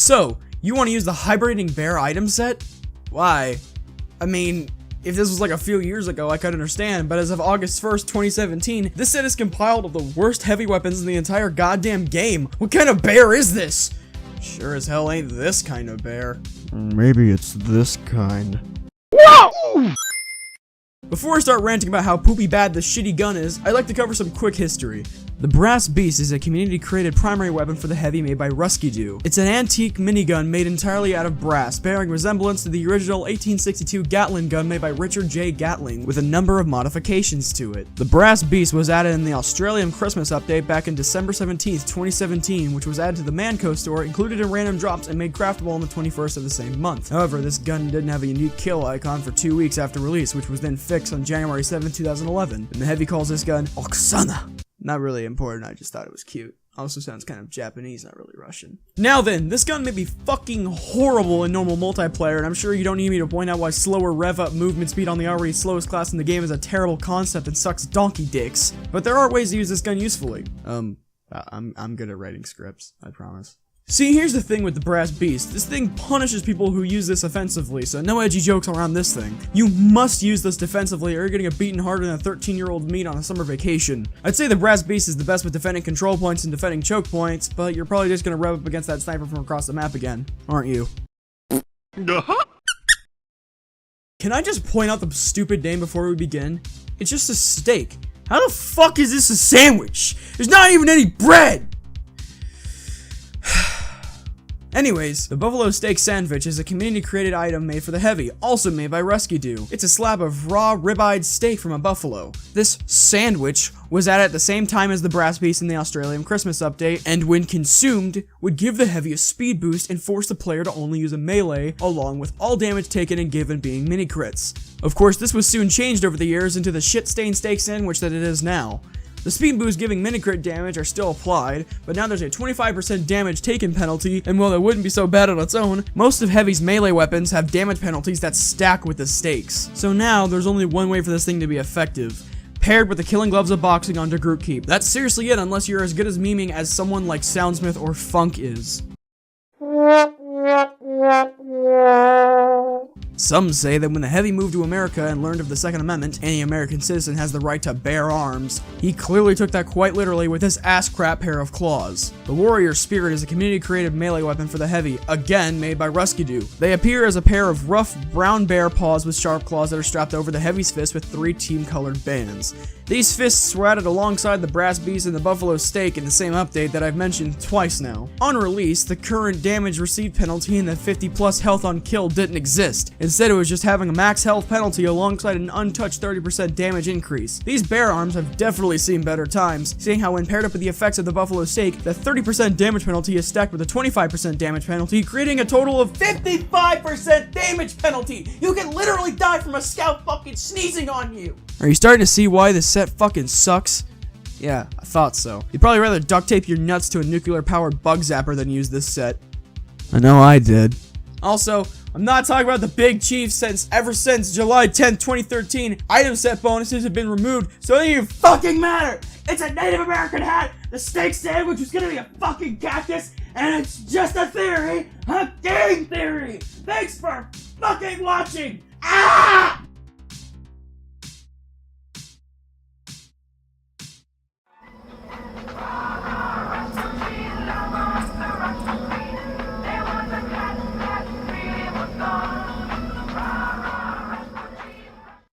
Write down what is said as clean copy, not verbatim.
So, you want to use the Hibernating Bear item set? Why? I mean, if this was like a few years ago, I could understand, but as of August 1st, 2017, this set is compiled of the worst heavy weapons in the entire goddamn game. What kind of bear is this? Sure as hell ain't this kind of bear. Maybe it's this kind. Whoa! Before I start ranting about how poopy bad this shitty gun is, I'd like to cover some quick history. The Brass Beast is a community-created primary weapon for the Heavy made by Ruskydoo. It's an antique minigun made entirely out of brass, bearing resemblance to the original 1862 Gatling gun made by Richard J. Gatling, with a number of modifications to it. The Brass Beast was added in the Australian Christmas update back in December 17th, 2017, which was added to the Manco store, included in random drops, and made craftable on the 21st of the same month. However, this gun didn't have a unique kill icon for 2 weeks after release, which was then fixed on January 7, 2011, and the Heavy calls this gun Oksana. Not really important, I just thought it was cute. Also sounds kind of Japanese, not really Russian. Now then, this gun may be fucking horrible in normal multiplayer, and I'm sure you don't need me to point out why slower rev-up movement speed on the already slowest class in the game is a terrible concept and sucks donkey dicks. But there are ways to use this gun usefully. I'm good at writing scripts, I promise. See, here's the thing with the Brass Beast. This thing punishes people who use this offensively, so no edgy jokes around this thing. You must use this defensively or you're gonna get beaten harder than a 13-year-old meat on a summer vacation. I'd say the Brass Beast is the best with defending control points and defending choke points, but you're probably just gonna rev up against that sniper from across the map again, aren't you? Can I just point out the stupid name before we begin? It's just a steak. How the fuck is this a sandwich? There's not even any bread! Anyways, the Buffalo Steak Sandwich is a community-created item made for the Heavy, also made by Ruskydoo. It's a slab of raw, rib-eyed steak from a buffalo. This sandwich was added at the same time as the Brass Beast in the Australian Christmas update, and when consumed, would give the Heavy a speed boost and force the player to only use a melee, along with all damage taken and given being mini-crits. Of course, this was soon changed over the years into the shit-stained steak sandwich that it is now. The speed boost giving mini-crit damage are still applied, but now there's a 25% damage taken penalty, and while it wouldn't be so bad on its own, most of Heavy's melee weapons have damage penalties that stack with the stakes. So now, there's only one way for this thing to be effective. Paired with the killing gloves of boxing onto group keep. That's seriously it unless you're as good as memeing as someone like Soundsmith or Funk is. Some say that when the Heavy moved to America and learned of the Second Amendment, any American citizen has the right to bear arms. He clearly took that quite literally with this ass-crap pair of claws. The Warrior Spirit is a community-created melee weapon for the Heavy, again made by Ruskydoo. They appear as a pair of rough brown bear paws with sharp claws that are strapped over the Heavy's fist with 3 team-colored bands. These fists were added alongside the Brass Beast and the Buffalo Steak in the same update that I've mentioned twice now. On release, the current damage received penalty and the 50+ health on kill didn't exist. Instead, it was just having a max health penalty alongside an untouched 30% damage increase. These bear arms have definitely seen better times, seeing how when paired up with the effects of the Buffalo Steak, the 30% damage penalty is stacked with a 25% damage penalty, creating a total of 55% damage penalty! You can literally die from a scout fucking sneezing on you! Are you starting to see why this set fucking sucks? Yeah, I thought so. You'd probably rather duct tape your nuts to a nuclear-powered bug zapper than use this set. I know I did. Also, I'm not talking about the Big Chief since ever since July 10th, 2013, item set bonuses have been removed, so it doesn't even fucking matter! It's a Native American hat! The steak sandwich was gonna be a fucking cactus, and it's just a theory! A game theory! Thanks for fucking watching! Ah!